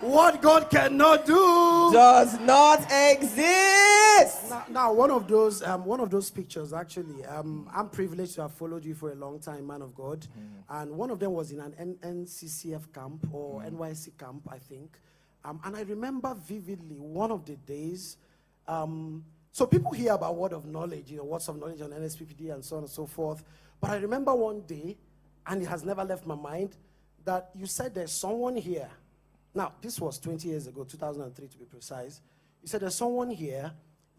What God cannot do does not exist. Now, one of those pictures, actually, I'm privileged to have followed you for a long time, man of God. And one of them was in an NCCF camp or NYC camp, I think. And I remember vividly one of the days. So people hear about word of knowledge, words of knowledge on Nsppd and so on and so forth. But I remember one day, and it has never left my mind, that you said there's someone here. Now, this was 20 years ago, 2003 to be precise. You said there's someone here,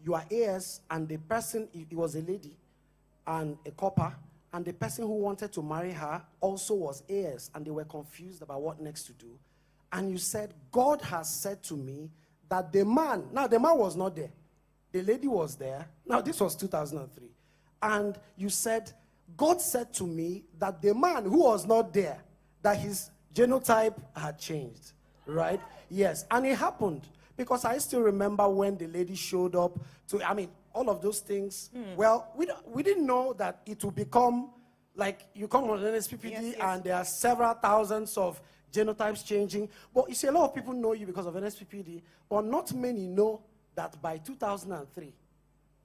you are AS, and the person, it was a lady and a copper, and the person who wanted to marry her also was AS, and they were confused about what next to do. And you said, God has said to me that the man was not there. The lady was there. Now, this was 2003. And you said, God said to me that the man who was not there, that his genotype had changed. Right? Yes. And it happened because I still remember when the lady showed up all of those things. Well, we didn't know that it would become like you come on Nsppd and there are several thousands of genotypes changing. But you see, a lot of people know you because of Nsppd, but not many know that by 2003,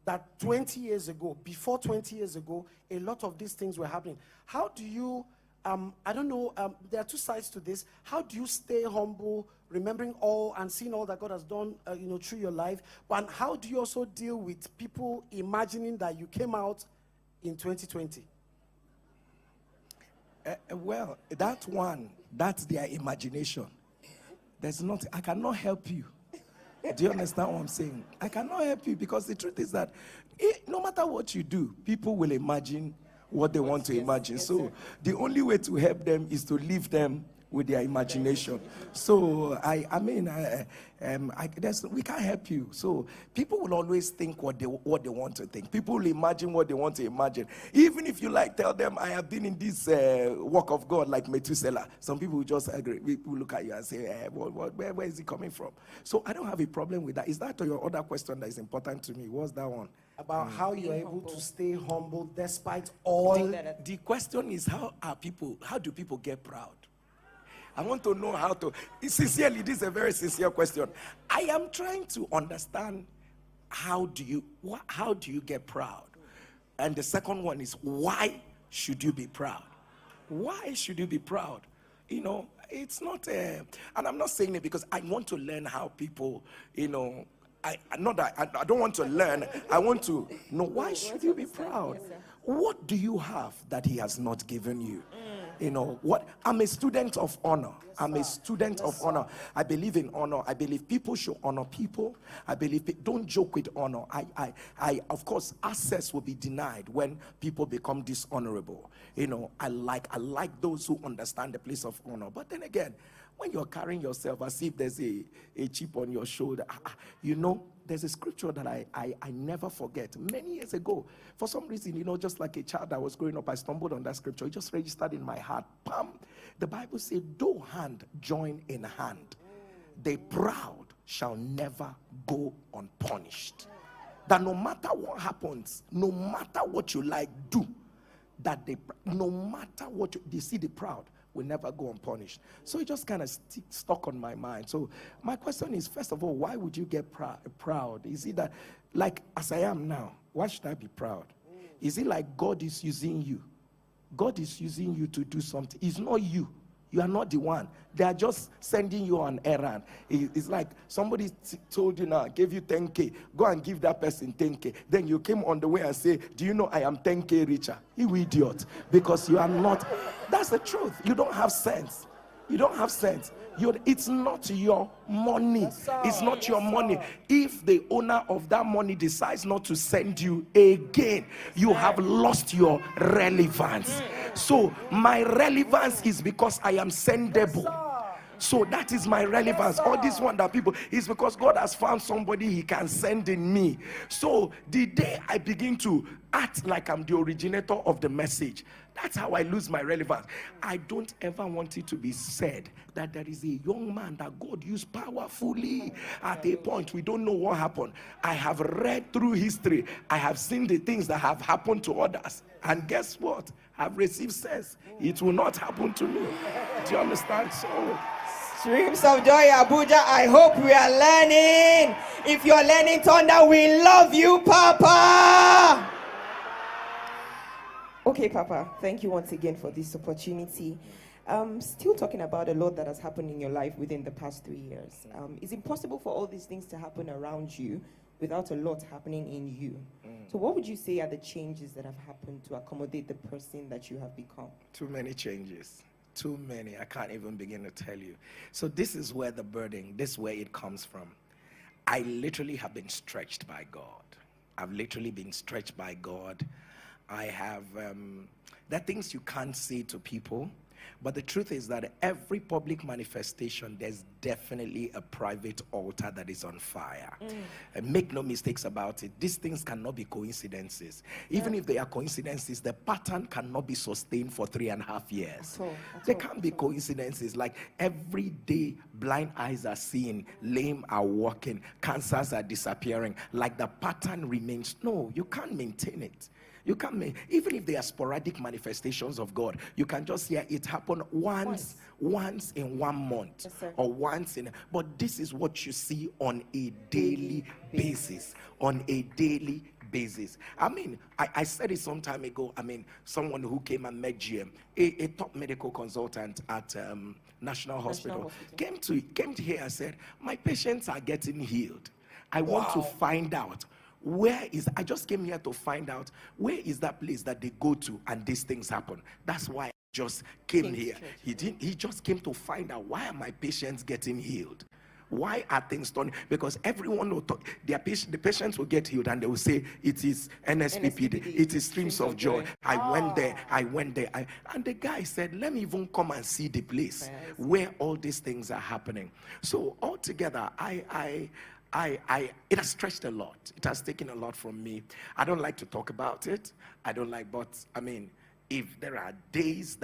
that 20 years ago, before 20 years ago, a lot of these things were happening. How do you I don't know, there are two sides to this. How do you stay humble, remembering all and seeing all that God has done, through your life? But how do you also deal with people imagining that you came out in 2020? Well, that's their imagination. I cannot help you. Do you understand what I'm saying? I cannot help you because the truth is that no matter what you do, people will imagine what they want to imagine. So the only way to help them is to leave them with their imagination. So we can't help you. So people will always think what they want to think. People will imagine what they want to imagine. Even if you tell them, I have been in this work of God like Methuselah. Some people will just agree. People look at you and say, where is it coming from? So I don't have a problem with that. Is that your other question that is important to me? What's that one? About how you're able to stay humble despite all. The question is, how do people get proud? I want to know how to. Sincerely, this is a very sincere question. I am trying to understand how do you get proud? And the second one is, why should you be proud? Why should you be proud? It's not and I'm not saying it because I want to learn how people, I don't want to learn. I want to know, why should you be proud? What do you have that he has not given you? What? I'm a student of honor. I'm a student of honor. I believe in honor. I believe people should honor people. I believe don't joke with honor. I of course, access will be denied when people become dishonorable. I like those who understand the place of honor. But then again, when you're carrying yourself as if there's a chip on your shoulder, there's a scripture that I never forget. Many years ago, for some reason, just like a child that was growing up, I stumbled on that scripture. It just registered in my heart. Bam! The Bible said, though hand join in hand, the proud shall never go unpunished. That no matter what happens, no matter what you do, no matter what they see the proud will never go unpunished. So it just kind of stuck on my mind. So my question is, first of all, why would you get proud? Is it that, like as I am now, why should I be proud? Is it like God is using you? God is using you to do something. It's not you. You are not the one. They are just sending you on errand. It's like somebody told you now, gave you 10K. Go and give that person 10K. Then you came on the way and say, do you know I am 10K richer? You idiot. Because you are not. That's the truth. You don't have sense. You don't have sense. It's not your money. It's not your money. If the owner of that money decides not to send you again, you have lost your relevance. So my relevance is because I am sendable. So that is my relevance. All this one that people is because God has found somebody he can send in me. So the day I begin to act like I'm the originator of the message, that's how I lose my relevance. I don't ever want it to be said that there is a young man that God used powerfully. At a point, we don't know what happened. I have read through history. I have seen the things that have happened to others. And guess what? I've received sense. It will not happen to me. Do you understand? So Streams of Joy Abuja, I hope we are learning. If you're learning Thunder, we love you, Papa. Okay, Papa, thank you once again for this opportunity. Still talking about a lot that has happened in your life within the past 3 years. It's impossible for all these things to happen around you without a lot happening in you. So what would you say are the changes that have happened to accommodate the person that you have become? Too many changes. Too many. I can't even begin to tell you. So this is where the burden, this is where it comes from. I literally have been stretched by God. I've literally been stretched by God. I have, there are things you can't say to people. But the truth is that every public manifestation, there's definitely a private altar that is on fire. And make no mistakes about it. These things cannot be coincidences. Even if they are coincidences, the pattern cannot be sustained for 3.5 years. They can't be coincidences. Like every day, blind eyes are seeing, lame are walking, cancers are disappearing. Like the pattern remains. No, you can't maintain it. You can't, even if they are sporadic manifestations of God, you can just hear it happen once in 1 month, yes, or once in. But this is what you see on a daily basis. On a daily basis. I mean, I said it some time ago. I mean, someone who came and met GM, a top medical consultant at National Hospital, came to here and said, "My patients are getting healed. I want to find out." I just came here to find out where is that place that they go to and these things happen. That's why I just came here. He just came to find out, why are my patients getting healed? Why are things done? Because everyone will talk, the patients will get healed and they will say it is Nsppd, it is Streams of Joy. I went there. And the guy said, let me even come and see the place where all these things are happening. So altogether, it has stretched a lot. It has taken a lot from me. I don't like to talk about it. But I mean, if there are days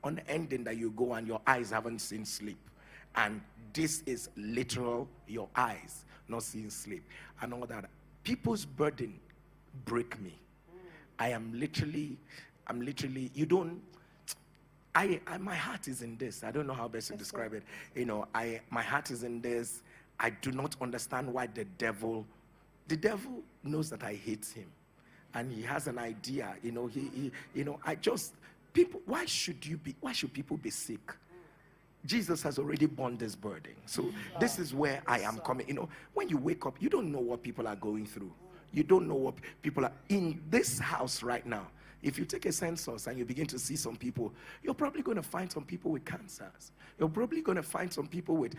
on ending that you go and your eyes haven't seen sleep, and this is literal, your eyes not seeing sleep, and all that, people's burden break me. I'm literally, my heart is in this. I don't know how best to describe it. My heart is in this. I do not understand why the devil knows that I hate him, and he has an idea. Why should people be sick? Jesus has already borne this burden. So this is where I am coming. When you wake up, you don't know what people are going through. You don't know what people are in this house right now. If you take a census and you begin to see some people, you're probably going to find some people with cancers. You're probably going to find some people with,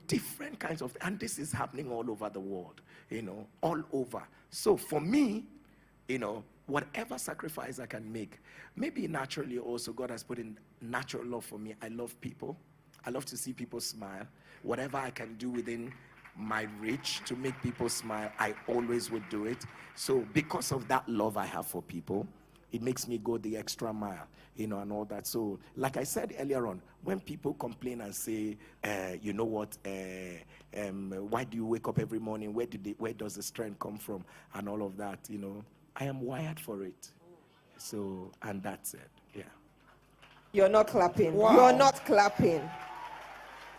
different kinds of, and this is happening all over the world, all over. So for me, whatever sacrifice I can make, maybe naturally also God has put in natural love for me. I love people. I love to see people smile. Whatever I can do within my reach to make people smile, I always would do it. So because of that love I have for people, it makes me go the extra mile, and all that. So, like I said earlier on, when people complain and say, why do you wake up every morning? Where does the strength come from? And all of that, I am wired for it. So, and that's it. Yeah. You're not clapping. Wow. You're not clapping.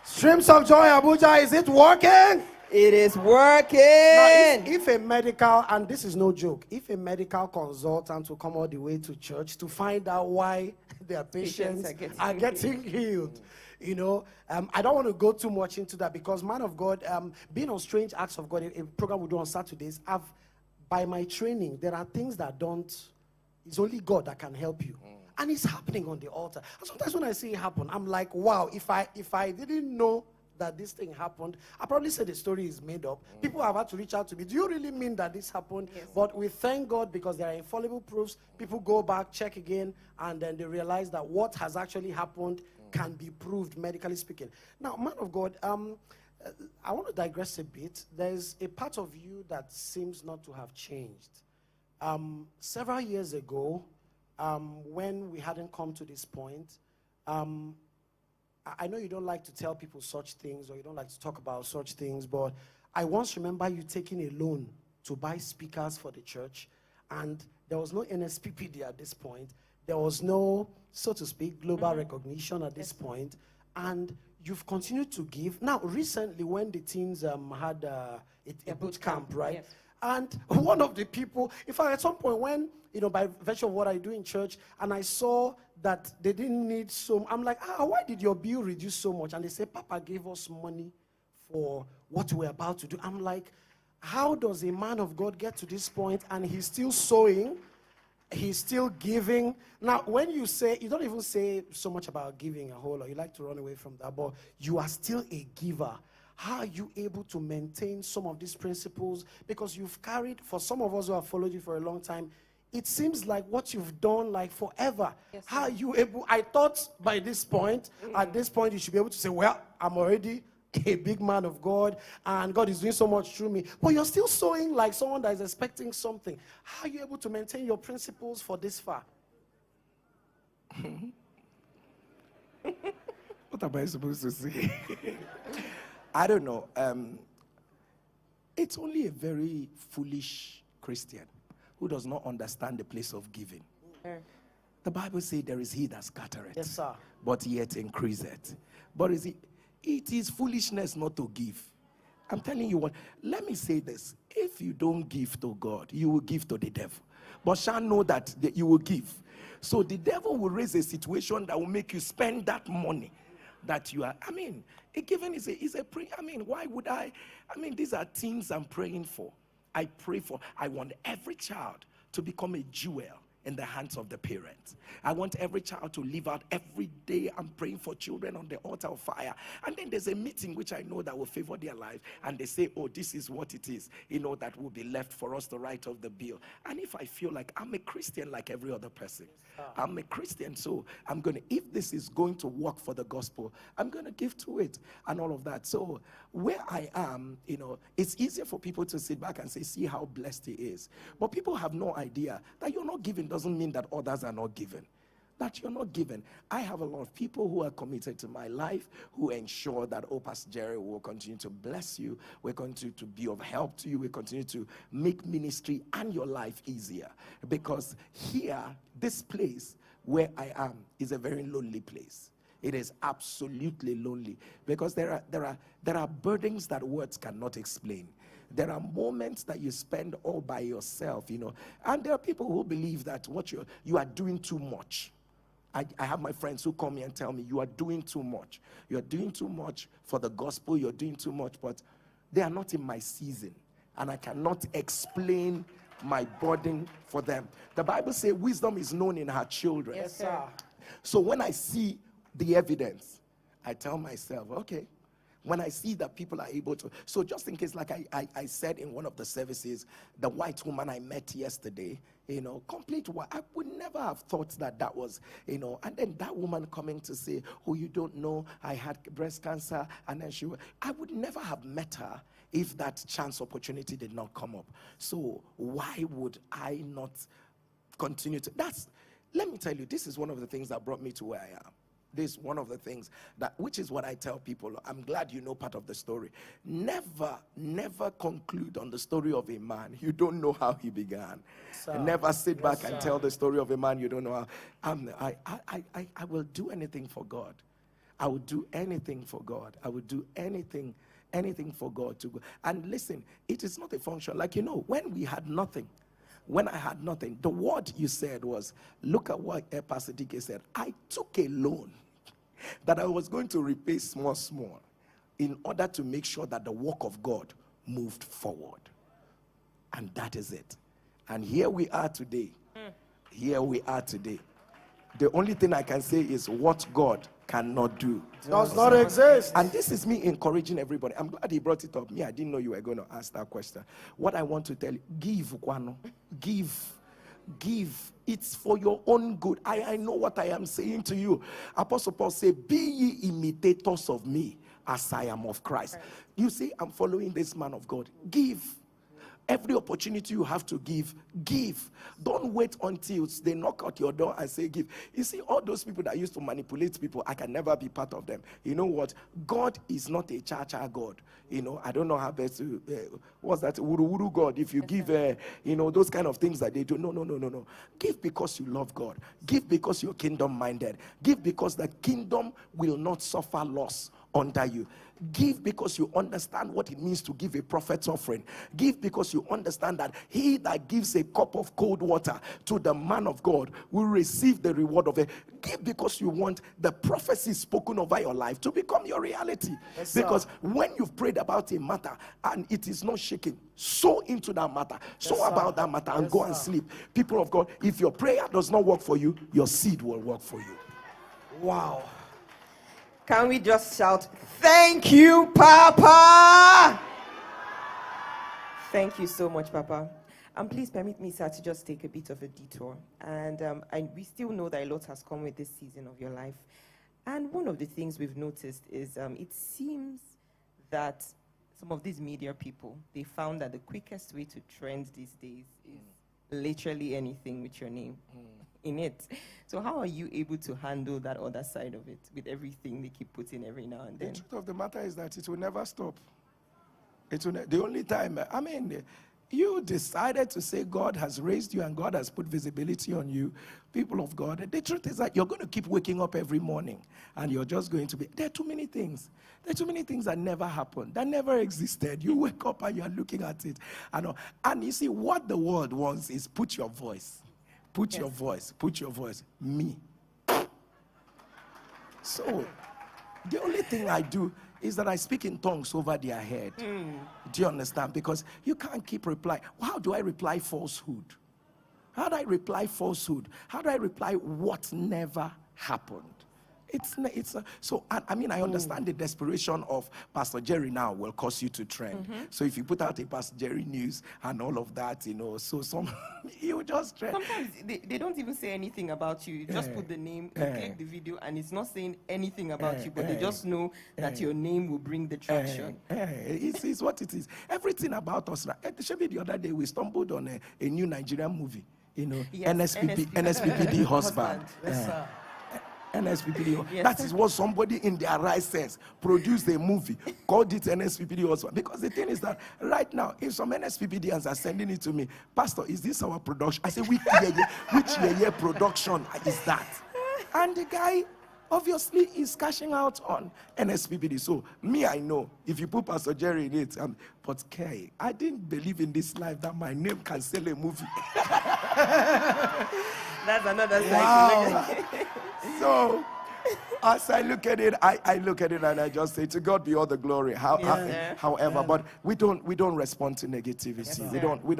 Streams of Joy Abuja, is it working? It is working. Now, if a medical, and this is no joke, if a medical consultant will come all the way to church to find out why their patients are getting healed, I don't want to go too much into that, because, man of God, being on Strange Acts of God, a program we do on Saturdays, by my training, there are things that it's only God that can help you. And it's happening on the altar. And sometimes when I see it happen, I'm like, wow, if I didn't know that this thing happened, I probably said the story is made up. People have had to reach out to me. Do you really mean that this happened? Yes. But we thank God, because there are infallible proofs. People go back, check again, and then they realize that what has actually happened can be proved, medically speaking. Now, man of God, I want to digress a bit. There's a part of you that seems not to have changed. Several years ago, when we hadn't come to this point, I know you don't like to tell people such things, or you don't like to talk about such things, but I once remember you taking a loan to buy speakers for the church, and there was no Nsppd at this point. There was no, so to speak, global recognition at this point, and you've continued to give. Now, recently, when the teens had a boot camp, right? Yes. And one of the people, in fact, at some point when, by virtue of what I do in church, and I saw that they didn't need I'm like, why did your bill reduce so much? And they say, Papa gave us money for what we're about to do. I'm like, how does a man of God get to this point and he's still sowing, he's still giving? Now, when you say, you don't even say so much about giving a whole lot, you like to run away from that, but you are still a giver. How are you able to maintain some of these principles? Because you've carried, for some of us who have followed you for a long time, it seems like what you've done like forever. Yes, how are you able? I thought by this point, at this point, you should be able to say, well, I'm already a big man of God, and God is doing so much through me. But you're still sowing like someone that is expecting something. How are you able to maintain your principles for this far? What am I supposed to say? I don't know. It's only a very foolish Christian who does not understand the place of giving. The Bible says there is he that scattereth, Yes, sir. but yet increaseth. But it is foolishness not to give. I'm telling you what, let me say this. If you don't give to God, you will give to the devil. But shall know that you will give. So the devil will raise a situation that will make you spend that money that you are. A giving is a prayer. Why would I? These are things I'm praying for. I pray for. I want every child to become a jewel in the hands of the parents. I want every child to live out every day. I'm praying for children on the altar of fire. And then there's a meeting which I know that will favor their life. And they say, oh, this is what it is, that will be left for us to write off the bill. And if I feel like I'm a Christian like every other person, I'm a Christian, so I'm going to, if this is going to work for the gospel, I'm going to give to it and all of that. So where I am, it's easier for people to sit back and say, see how blessed he is. But people have no idea that you're not giving doesn't mean that others are not given. That you're not given. I have a lot of people who are committed to my life, who ensure that, Pastor Jerry will continue to bless you. We're going to be of help to you. We continue to make ministry and your life easier. Because here, this place where I am is a very lonely place. It is absolutely lonely because there are burdens that words cannot explain. There are moments that you spend all by yourself, and there are people who believe that what you are doing too much. I have my friends who come here and tell me, you are doing too much. You're doing too much for the gospel. You're doing too much, but they are not in my season, and I cannot explain my burden for them. The Bible says wisdom is known in her children. Yes, sir. So when I see the evidence, I tell myself, okay, when I see that people are able to, so just in case, like I said in one of the services, the white woman I met yesterday, complete white, I would never have thought that was, and then that woman coming to say, oh, you don't know, I had breast cancer, and then I would never have met her if that chance opportunity did not come up. So why would I not continue to, let me tell you, this is one of the things that brought me to where I am. This is one of the things which is what I tell people. I'm glad you know part of the story. Never conclude on the story of a man you don't know how he began. Never sit back and tell the story of a man you don't know how. I will do anything for God. I will do anything for God. I will do anything for God to go. And listen, it is not a function. Like, when we had nothing, when I had nothing, the word you said was, look at what Pastor DK said. I took a loan that I was going to repay small, in order to make sure that the work of God moved forward. And that is it. And here we are today. Here we are today. The only thing I can say is what God cannot do does not exist. And this is me encouraging everybody. I'm glad he brought it up. Me, I didn't know you were going to ask that question. What I want to tell you, give, Kwano. Give. It's for your own good. I know what I am saying to you. Apostle Paul said, be ye imitators of me as I am of Christ. Right. You see, I'm following this man of God. Give. Every opportunity you have to give. Don't wait until they knock at your door and say give. You see, all those people that used to manipulate people, I can never be part of them. You know what? God is not a cha-cha God. I don't know how best to, what's that? Wuru God. If you give, those kind of things that they do. No. Give because you love God. Give because you're kingdom-minded. Give because the kingdom will not suffer loss under you. Give because you understand what it means to give a prophet's offering. Give because you understand that he that gives a cup of cold water to the man of God will receive the reward of it. Give because you want the prophecy spoken over your life to become your reality. Yes, because when you've prayed about a matter and it is not shaking, sow into that matter. Sow Yes, about that matter and go and sleep. People of God, if your prayer does not work for you, your seed will work for you. Wow. Can we just shout, thank you, Papa? Thank you so much, Papa. And please permit me, sir, to just take a bit of a detour. And we still know that a lot has come with this season of your life. And one of the things we've noticed is it seems that some of these media people, they found that the quickest way to trend these days is literally anything with your name in it. So how are you able to handle that other side of it with everything they keep putting every now and then? The truth of the matter is that it will never stop. The only time, you decided to say God has raised you and God has put visibility on you, people of God. The truth is that you're going to keep waking up every morning and you're just going to be, there are too many things. There are too many things that never happened, that never existed. You wake up and you're looking at it. And you see, what the world wants is put your voice. Put your voice. Put your voice. Me. So, the only thing I do is that I speak in tongues over their head. Do you understand? Because you can't keep replying. How do I reply falsehood? How do I reply falsehood? How do I reply what never happened? I understand the desperation of Pastor Jerry now will cause you to trend. So if you put out a Pastor Jerry news and all of that, you just trend. Sometimes they don't even say anything about you. You just put the name, you click the video, and it's not saying anything about you, but they just know that your name will bring the traction. It's what it is. Everything about us. The other day we stumbled on a new Nigerian movie, Nsppd husband. Yes, sir. Nsppd. Yes. That is what somebody in their right sense produced a movie, called it Nsppd husband. Because the thing is that right now, if some Nsppdians are sending it to me, Pastor, is this our production? I say, which year production is that? And the guy obviously is cashing out on Nsppd. So me, I know if you put Pastor Jerry in it, but Kay, I didn't believe in this life that my name can sell a movie. That's another side. Wow. So, as I look at it, I look at it and I just say, to God be all the glory. However, but we don't respond to negativity. Yes, we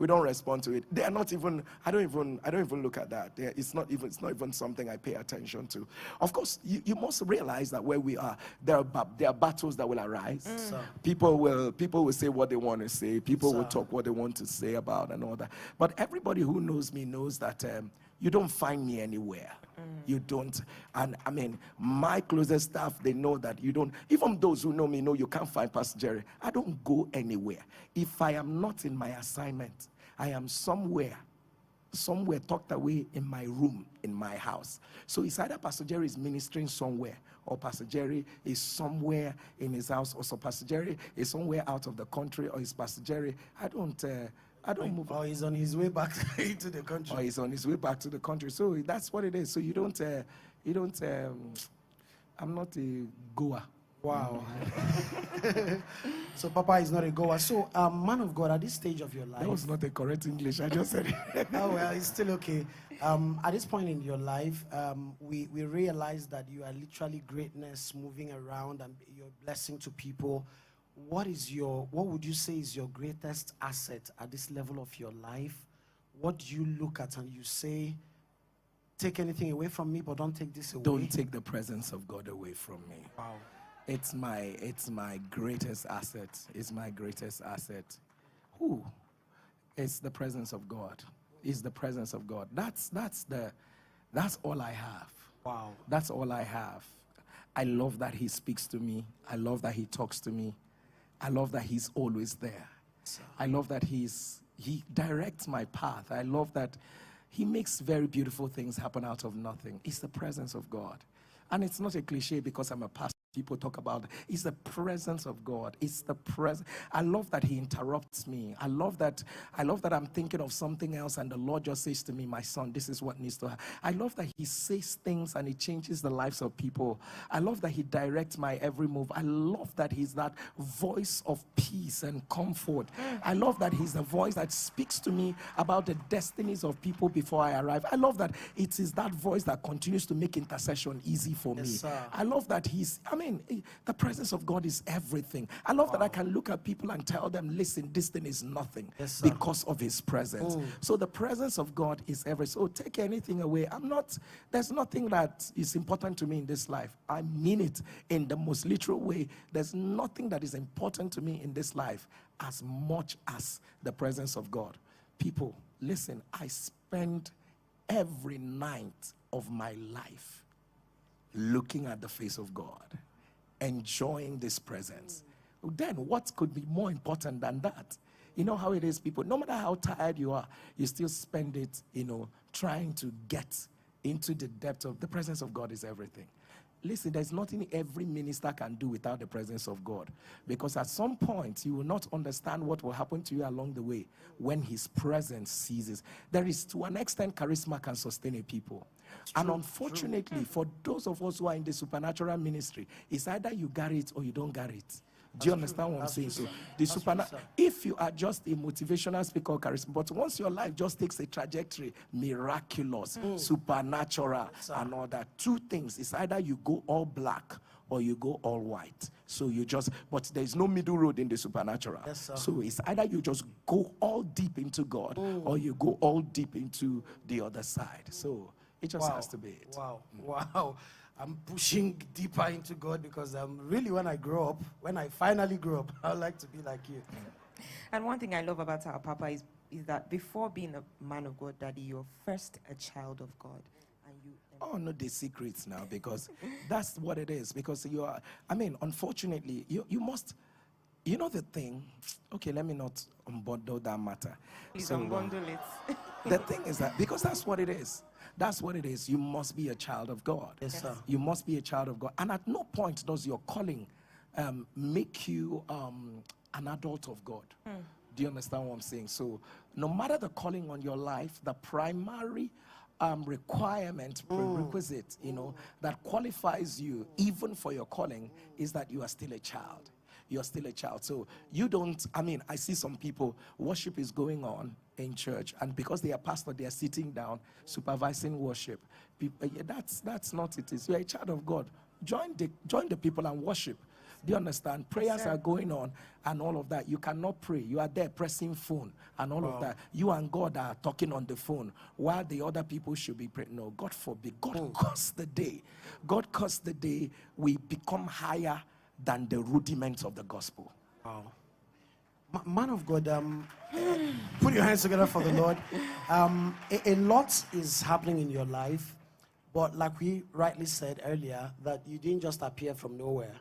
don't respond to it. They are not even. I don't even look at that. It's not even something I pay attention to. Of course, you must realize that where we are, there are battles that will arise. People will say what they want to say. People will talk what they want to say about and all that. But everybody who knows me knows that. You don't find me anywhere. You don't. And my closest staff, they know that you don't. Even those who know me know you can't find Pastor Jerry. I don't go anywhere. If I am not in my assignment, I am somewhere tucked away in my room, in my house. So it's either Pastor Jerry is ministering somewhere, or Pastor Jerry is somewhere in his house, or so Pastor Jerry is somewhere out of the country, or is Pastor Jerry, I don't move. Or he's on his way back into the country. Or he's on his way back to the country. So that's what it is. So you don't, I'm not a goer. Wow. So Papa is not a goer. So, man of God, at this stage of your life. That was not a correct English. I just said it. Oh, well, it's still okay. At this point in your life, we realize that you are literally greatness moving around and you're a blessing to people. What would you say is your greatest asset at this level of your life? What do you look at and you say, take anything away from me, but don't take this away? Don't take the presence of God away from me. Wow. It's my greatest asset. It's my greatest asset. Who? It's the presence of God. It's the presence of God. That's all I have. Wow. That's all I have. I love that he speaks to me. I love that he talks to me. I love that he's always there. I love that he directs my path. I love that he makes very beautiful things happen out of nothing. It's the presence of God. And it's not a cliche because I'm a pastor. people talk about is the presence of God. It's the presence. I love that he interrupts me. I love that I'm thinking of something else and the Lord just says to me, my son, this is what needs to happen. I love that he says things and he changes the lives of people. I love that he directs my every move. I love that he's that voice of peace and comfort. I love that he's the voice that speaks to me about the destinies of people before I arrive. I love that it is that voice that continues to make intercession easy for me. Sir. I love that the presence of God is everything. I love that I can look at people and tell them, listen, this thing is nothing because of his presence. So the presence of God is everything. So take anything away. There's nothing that is important to me in this life. I mean it in the most literal way. There's nothing that is important to me in this life as much as the presence of God. People, listen, I spend every night of my life looking at the face of God, enjoying this presence. Then what could be more important than that? You know how it is, people, no matter how tired you are, you still spend it, trying to get into the depth of the presence of God is everything. Listen, there's nothing every minister can do without the presence of God. Because at some point, you will not understand what will happen to you along the way when his presence ceases. There is, to an extent, charisma can sustain a people. And unfortunately, for those of us who are in the supernatural ministry, it's either you got it or you don't got it. Do you understand what I'm saying? So the if you are just a motivational speaker or charisma, but once your life just takes a trajectory, miraculous, supernatural, and all that, two things. It's either you go all black or you go all white. So but there's no middle road in the supernatural. So it's either you just go all deep into God or you go all deep into the other side. So it just has to be it. Wow. I'm pushing deeper into God because really when I finally grow up, I'd like to be like you. And one thing I love about our Papa is that before being a man of God, Daddy, you're first a child of God. And you. Oh, no, the secrets now, because that's what it is. Because unfortunately, you must, the thing. Okay, let me not unbundle that matter. Please unbundle it. The thing is that, because that's what it is. That's what it is. You must be a child of God. Yes, sir. You must be a child of God. And at no point does your calling make you an adult of God. Do you understand what I'm saying? So no matter the calling on your life, the primary requirement, prerequisite, that qualifies you even for your calling is that you are still a child. You're still a child. So you don't, I see some people, worship is going on in church, and because they are pastor, they are sitting down, supervising worship. People, that's not it. You're a child of God. Join the people and worship. Do you understand? Prayers are going on and all of that. You cannot pray. You are there pressing phone and all of that. You and God are talking on the phone while the other people should be praying. No, God forbid. God cursed the day. God cursed the day we become higher than the rudiments of the gospel. Wow. Man of God, put your hands together for the Lord. A lot is happening in your life, but like we rightly said earlier, that you didn't just appear from nowhere.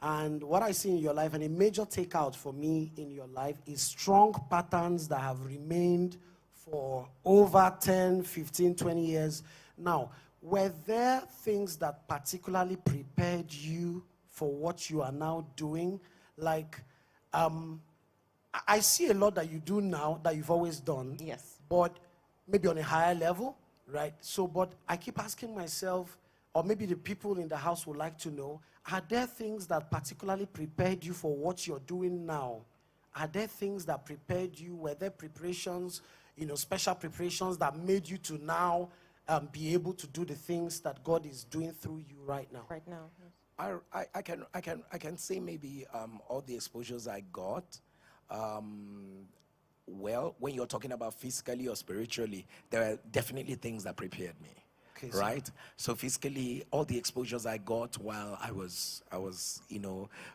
And what I see in your life, and a major takeout for me in your life, is strong patterns that have remained for over 10, 15, 20 years. Now, were there things that particularly prepared you for what you are now doing? Like, I see a lot that you do now that you've always done. Yes. But maybe on a higher level, right? So, but I keep asking myself, or maybe the people in the house would like to know, are there things that particularly prepared you for what you're doing now? Are there things that prepared you? Were there preparations, special preparations that made you to now be able to do the things that God is doing through you right now? Right now, yes. I can say maybe all the exposures I got. Well, when you're talking about physically or spiritually, there are definitely things that prepared me. Okay, right? So physically, all the exposures I got while I was,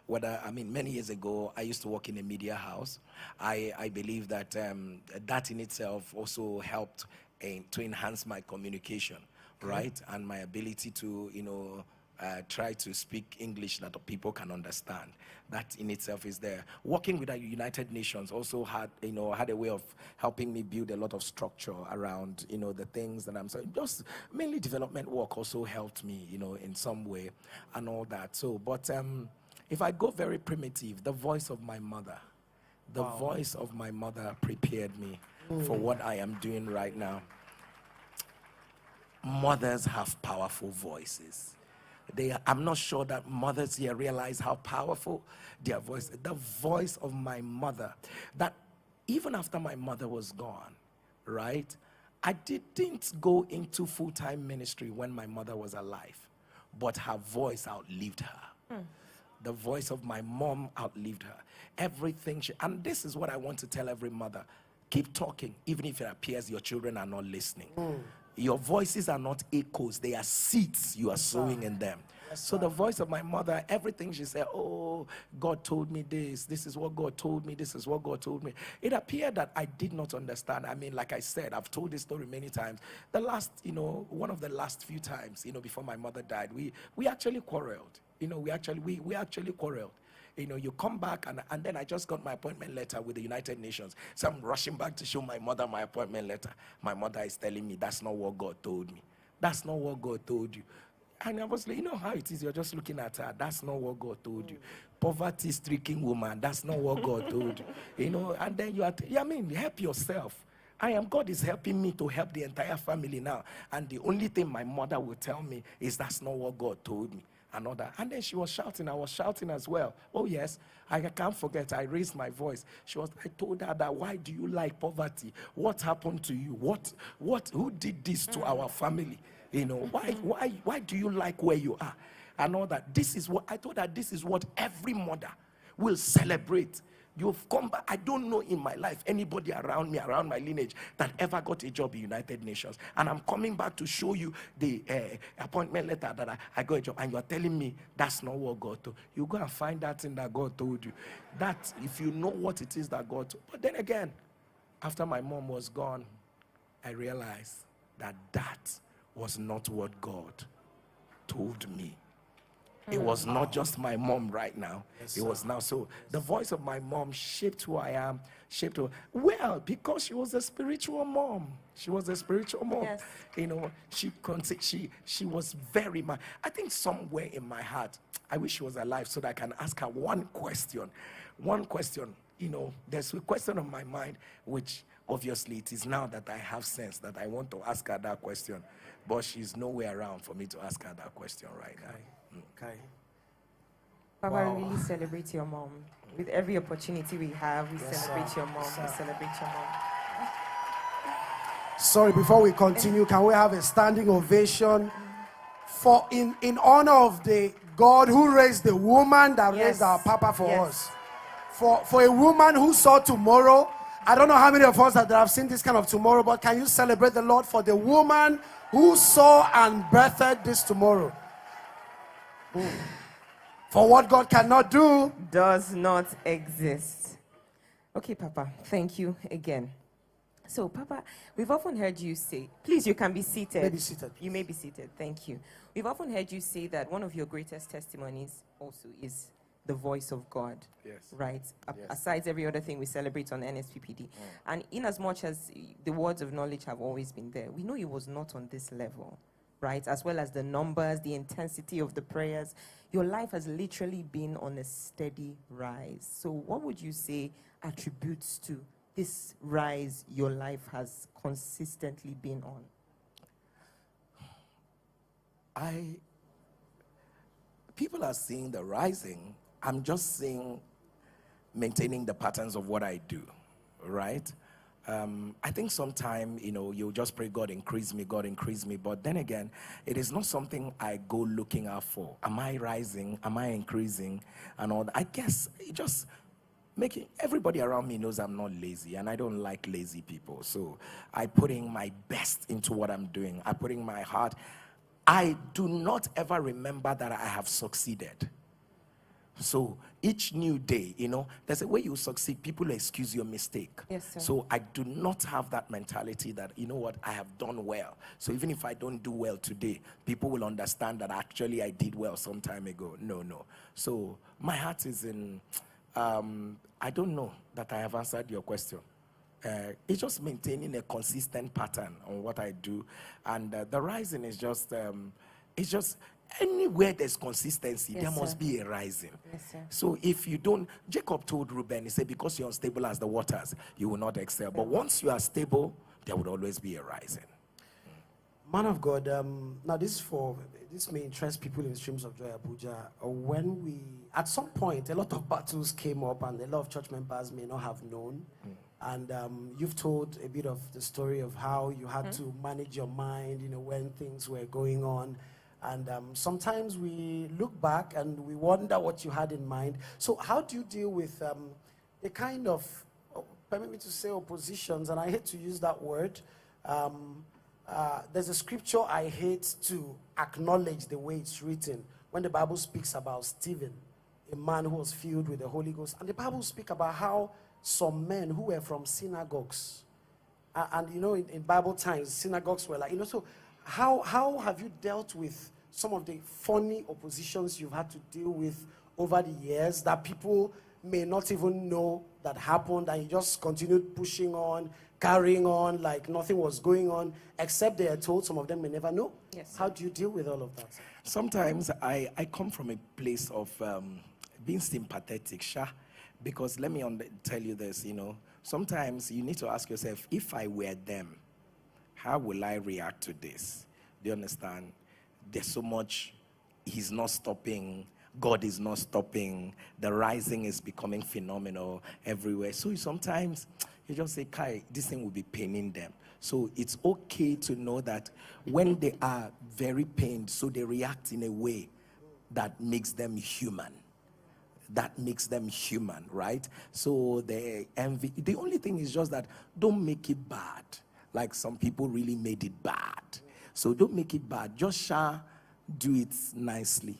many years ago, I used to work in a media house. I believe that that in itself also helped to enhance my communication, right? And my ability to, try to speak English that people can understand. That in itself is there. Working with the United Nations also had a way of helping me build a lot of structure around, the things that I'm saying. Just mainly development work also helped me, in some way and all that. So, but if I go very primitive, the voice of my mother, the voice of my mother prepared me for what I am doing right now. Mothers have powerful voices. I'm not sure that mothers here realize how powerful their voice, the voice of my mother, that even after my mother was gone, right? I didn't go into full-time ministry when my mother was alive, but her voice outlived her. The voice of my mom outlived her. Everything and this is what I want to tell every mother. Keep talking, even if it appears your children are not listening. Your voices are not echoes, they are seeds you are sowing in them. So the voice of my mother, everything she said, oh, God told me this is what God told me, this is what God told me. It appeared that I did not understand. I mean, like I said, I've told this story many times. The last, one of the last few times, before my mother died, we actually quarreled. We actually quarreled. You come back and then I just got my appointment letter with the United Nations. So I'm rushing back to show my mother my appointment letter. My mother is telling me, that's not what God told me. That's not what God told you. And I was like, how it is, you're just looking at her. That's not what God told you. Poverty-stricken woman, that's not what God told you. And then you are, help yourself. God is helping me to help the entire family now. And the only thing my mother will tell me is that's not what God told me. And all that. And then she was shouting. I was shouting as well. Oh yes, I can't forget. I raised my voice. I told her that, why do you like poverty? What happened to you? Who did this to our family? Why do you like where you are? And all that. I told her this is what every mother will celebrate. You've come back. I don't know in my life anybody around me, around my lineage, that ever got a job in United Nations. And I'm coming back to show you the appointment letter that I got a job. And you're telling me that's not what God told you. Go and find that thing that God told you. That, if you know what it is that God told. But then again, after my mom was gone, I realized that was not what God told me. It was not just my mom right now. It was now. So the voice of my mom shaped who I am, well, because she was a spiritual mom. She was a spiritual mom. Yes. She was very much. I think somewhere in my heart, I wish she was alive so that I can ask her one question. There's a question on my mind, which obviously it is now that I have sense that I want to ask her that question. But she's nowhere around for me to ask her that question right now. Okay. Papa, we really celebrate your mom. With every opportunity we have, we celebrate your mom. We celebrate your mom. Sorry, before we continue, can we have a standing ovation for in honor of the God who raised the woman that raised our Papa for us? For a woman who saw tomorrow. I don't know how many of us that have seen this kind of tomorrow, but can you celebrate the Lord for the woman who saw and birthed this tomorrow? For what God cannot do does not exist. Okay, Papa, thank you again. So, Papa, we've often heard you say, please, you can be seated. May be seated. You may be seated. Thank you. We've often heard you say that one of your greatest testimonies also is the voice of God. Yes. Right? Yes. Aside every other thing we celebrate on Nsppd. And in as much as the words of knowledge have always been there, we know it was not on this level. Right? As well as the numbers, the intensity of the prayers. Your life has literally been on a steady rise. So what would you say attributes to this rise your life has consistently been on? People are seeing the rising. I'm just seeing maintaining the patterns of what I do, right? I think sometimes, you'll just pray, God increase me, but then again, it is not something I go looking out for. Am I rising? Am I increasing? And all that. I guess just making, everybody around me knows I'm not lazy, and I don't like lazy people. So I put in my best into what I'm doing. I put in my heart. I do not ever remember that I have succeeded. So each new day, there's a way you succeed. People excuse your mistake. Yes, sir. So I do not have that mentality that, you know what, I have done well. So even if I don't do well today, people will understand that actually I did well some time ago. No. So my heart is in, I don't know that I have answered your question. It's just maintaining a consistent pattern on what I do. And the rising is just, it's just, anywhere there's consistency, Yes, there must sir. be a rising. Yes, sir. So if you don't, Jacob told Reuben, he said, because you're unstable as the waters, you will not excel. But once you are stable, there would always be a rising. Man of God, now this may interest people in Streams of Joy Abuja. When at some point, a lot of battles came up and a lot of church members may not have known. And you've told a bit of the story of how you had to manage your mind, when things were going on. And sometimes we look back and we wonder what you had in mind. So how do you deal with the kind of, permit me to say, oppositions, and I hate to use that word. There's a scripture I hate to acknowledge the way it's written. When the Bible speaks about Stephen, a man who was filled with the Holy Ghost. And the Bible speaks about how some men who were from synagogues, and in Bible times, synagogues were like, so how have you dealt with some of the funny oppositions you've had to deal with over the years that people may not even know that happened, and you just continued pushing on, carrying on like nothing was going on, except they are told? Some of them may never know. Yes. How do you deal with all of that? Sometimes I come from a place of being sympathetic, because let me tell you this, sometimes you need to ask yourself, if I were them, how will I react to this? Do you understand? There's so much, he's not stopping, God is not stopping, the rising is becoming phenomenal everywhere. So sometimes you just say, Kai, this thing will be paining them. So it's okay to know that when they are very pained, so they react in a way that makes them human. That makes them human, right? So they envy. The only thing is just that don't make it bad. Like some people really made it bad. So don't make it bad. Just do it nicely.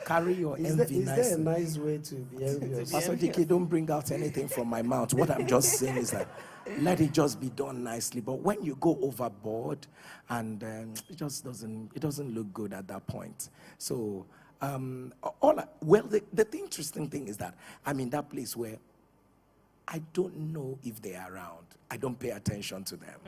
Carry your envy nicely. Is there a nice way to be envious? Pastor JK, don't bring out anything from my mouth. What I'm just saying is that let it just be done nicely. But when you go overboard, and it just doesn't look good at that point. So the interesting thing is that I'm in that place where I don't know if they are around. I don't pay attention to them.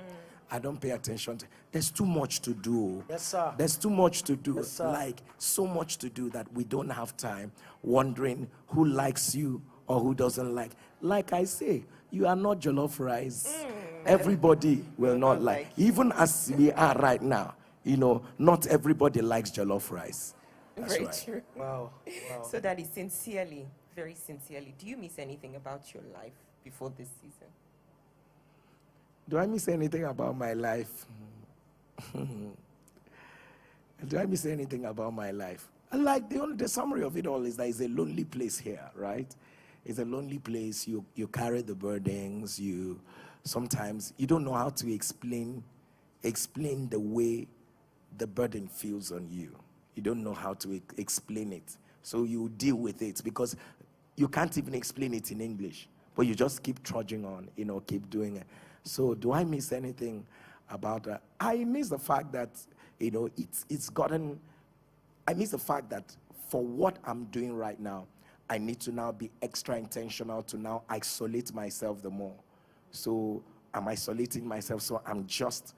I don't pay attention to. There's too much to do. Yes, sir. There's too much to do. Yes, sir. Like so much to do that we don't have time wondering who likes you or who doesn't like. Like I say, you are not jollof rice. Everybody will not like. Even as we are right now, not everybody likes jollof rice. That's Very right. true. Wow. So that is sincerely, very sincerely, do you miss anything about your life before this season? Do I miss anything about my life? Do I miss anything about my life? Like the summary of it all is that it's a lonely place here, right? It's a lonely place. You carry the burdens. Sometimes you don't know how to explain the way the burden feels on you. You don't know how to explain it. So you deal with it because you can't even explain it in English. But you just keep trudging on, keep doing it. So do I miss anything about that? I miss the fact that, I miss the fact that for what I'm doing right now, I need to now be extra intentional to now isolate myself the more. So I'm isolating myself, so I'm just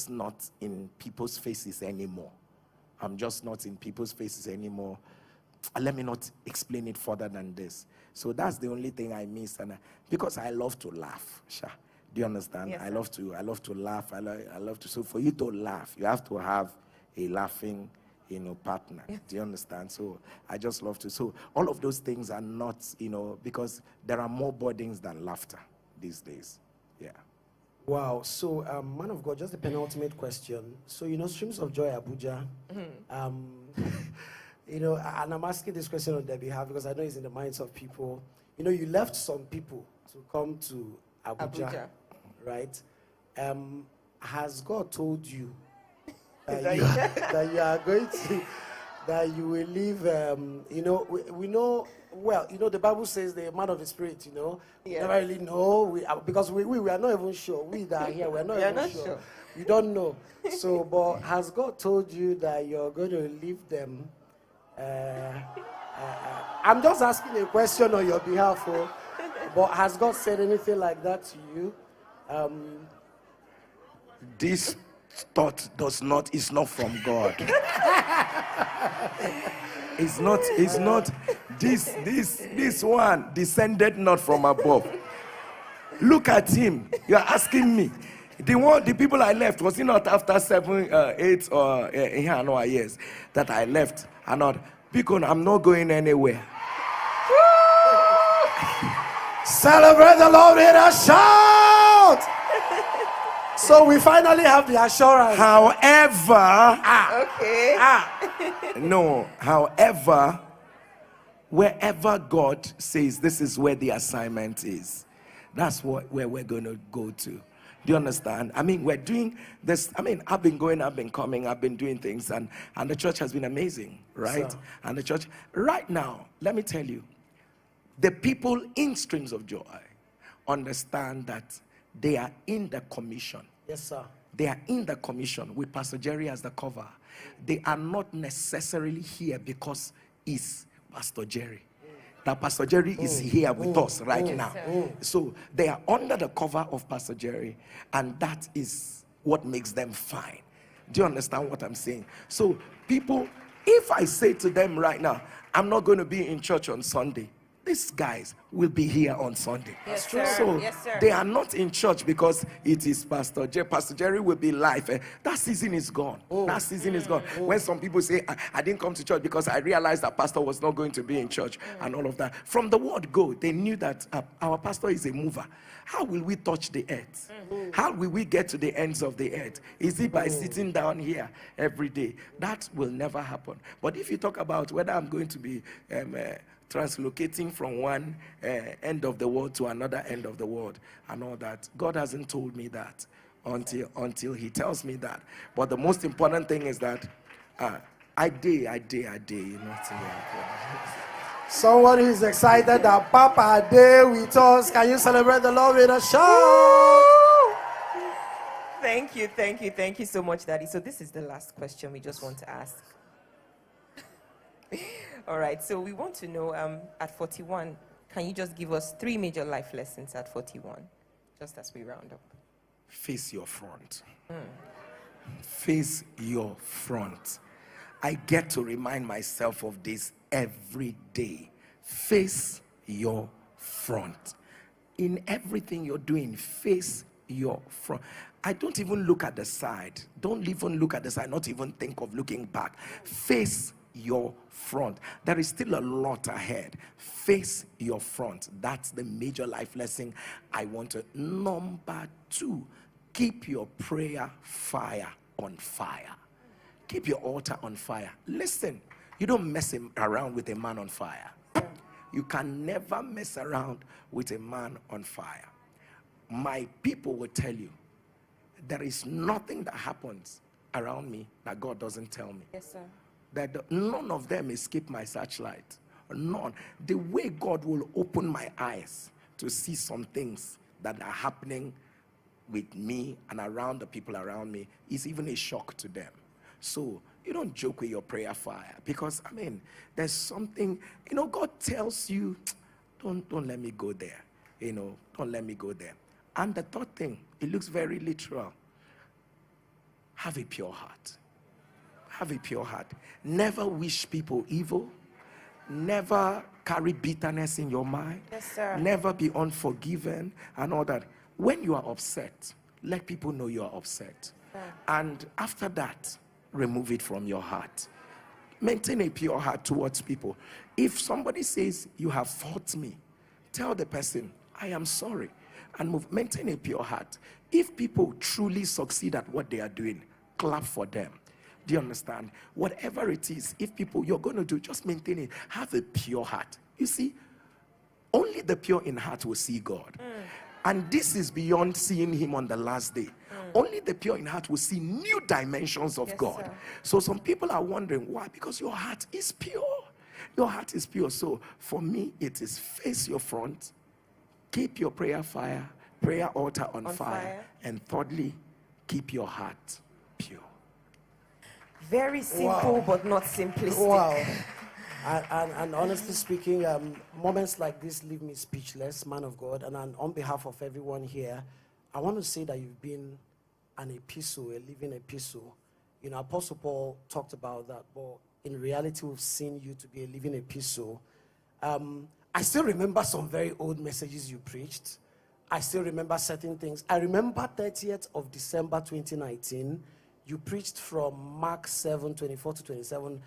not in people's faces anymore. I'm just not in people's faces anymore. Let me not explain it further than this. So that's the only thing I miss, and because I love to laugh. Do you understand? Yes, I love to laugh. I love to. So for you to laugh, you have to have a laughing, partner. Yeah. Do you understand? So I just love to. So all of those things are not, because there are more burdens than laughter these days. Yeah. Wow. So, man of God, just the penultimate question. So, Streams of Joy Abuja, and I'm asking this question on their behalf because I know it's in the minds of people. You left some people to come to Abuja. Right? Has God told you that that you will live, we know, well, the Bible says the man of the spirit, Yeah. never really know, because we are not even sure. We that are here, we're not We are even not sure. sure. We don't know. So, but has God told you that you're going to leave them? I'm just asking a question on your behalf, but has God said anything like that to you? This thought is not from God. It's not this one descended not from above. Look at him. You're asking me. The people I left, was it not after 7, 8 or years that I left? And not because I'm not going anywhere. Celebrate the Lord with a shout. So we finally have the assurance. However, Okay. however, wherever God says this is where the assignment is, that's where we're going to go to. Do you understand? I mean, we're doing this. I mean, I've been going, I've been coming, I've been doing things, and the church has been amazing, right? So. And the church, right now, let me tell you, the people in Streams of Joy understand that they are in the commission. Yes, sir. They are in the commission with Pastor Jerry as the cover. They are not necessarily here because it's Pastor Jerry. That Pastor Jerry is here with us right now. So they are under the cover of Pastor Jerry, and that is what makes them fine. Do you understand what I'm saying? So people, if I say to them right now, I'm not going to be in church on Sunday, these guys will be here on Sunday. Yes, sir. So Yes, sir. they are not in church because it is Pastor Jerry. Pastor Jerry will be live. That season is gone. That season is gone. When some people say, I didn't come to church because I realized that pastor was not going to be in church and all of that. From the word go, they knew that our pastor is a mover. How will we touch the earth? How will we get to the ends of the earth? Is it by sitting down here every day? That will never happen. But if you talk about whether I'm going to be translocating from one end of the world to another end of the world and all that, God hasn't told me that until he tells me that. But the most important thing is that I did, Someone who is excited that Papa day with us. Can you celebrate the Lord with a shout? Thank you so much, Daddy. So this is the last question we just want to ask. All right, so we want to know, at 41, can you just give us 3 major life lessons at 41, just as we round up? Face your front. Face your front. I get to remind myself of this every day. Face your front. In everything you're doing, face your front. I don't even look at the side. Don't even look at the side. Not even think of looking back. Face your front. There is still a lot ahead. Face your front. That's the major life lesson I want to. Number 2, keep your prayer fire on fire. Keep your altar on fire. Listen, you don't mess around with a man on fire. You can never mess around with a man on fire. My people will tell you, there is nothing that happens around me that God doesn't tell me. Yes, sir. That none of them escape my searchlight. None. The way God will open my eyes to see some things that are happening with me and around the people around me is even a shock to them. So you don't joke with your prayer fire, because I mean, there's something, God tells you, don't let me go there. Don't let me go there. And the third thing, it looks very literal. Have a pure heart. Have a pure heart. Never wish people evil. Never carry bitterness in your mind. Yes, sir. Never be unforgiven and all that. When you are upset, let people know you are upset. And after that, remove it from your heart. Maintain a pure heart towards people. If somebody says, you have hurt me, tell the person, I am sorry, and move. Maintain a pure heart. If people truly succeed at what they are doing, clap for them. Do you understand? Whatever it is, if people, you're going to do, just maintain it. Have a pure heart. You see, only the pure in heart will see God. And this is beyond seeing him on the last day. Only the pure in heart will see new dimensions of God. sir. So some people are wondering why? Because your heart is pure. Your heart is pure. So for me, it is face your front, keep your prayer altar on fire, and thirdly, keep your heart pure. Very simple, Wow. but not simplistic. Wow. And honestly speaking, moments like this leave me speechless, man of God. And on behalf of everyone here, I want to say that you've been an epistle, a living epistle. You know, Apostle Paul talked about that, but in reality, we've seen you to be a living epistle. I still remember some very old messages you preached. I still remember certain things. I remember 30th of December 2019, you preached from Mark 7:24 to 27,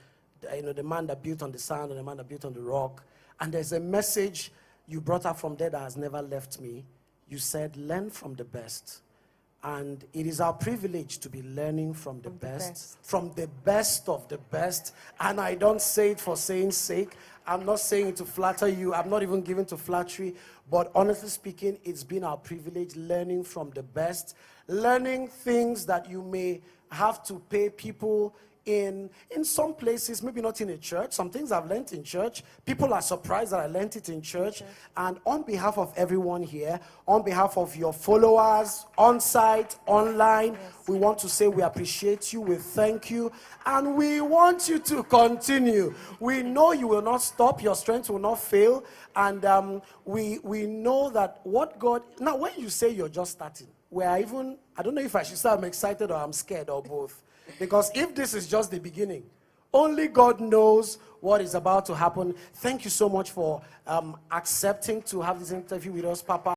you know, the man that built on the sand and the man that built on the rock. And there's a message you brought up from there that has never left me. You said, learn from the best. And it is our privilege to be learning from the best, from the best of the best. And I don't say it for saying sake. I'm not saying it to flatter you. I'm not even giving to flattery. But honestly speaking, it's been our privilege learning from the best, learning things that you may have to pay people in some places, maybe not in a church. Some things I've learned in church. People are surprised that I learned it in church. And on behalf of everyone here, on behalf of your followers, on site, online, we want to say we appreciate you, we thank you, and we want you to continue. We know you will not stop, your strength will not fail, and we know that what God... Now, when you say you're just starting, I don't know if I should say I'm excited or I'm scared or both. Because if this is just the beginning, only God knows what is about to happen. Thank you so much for accepting to have this interview with us, Papa.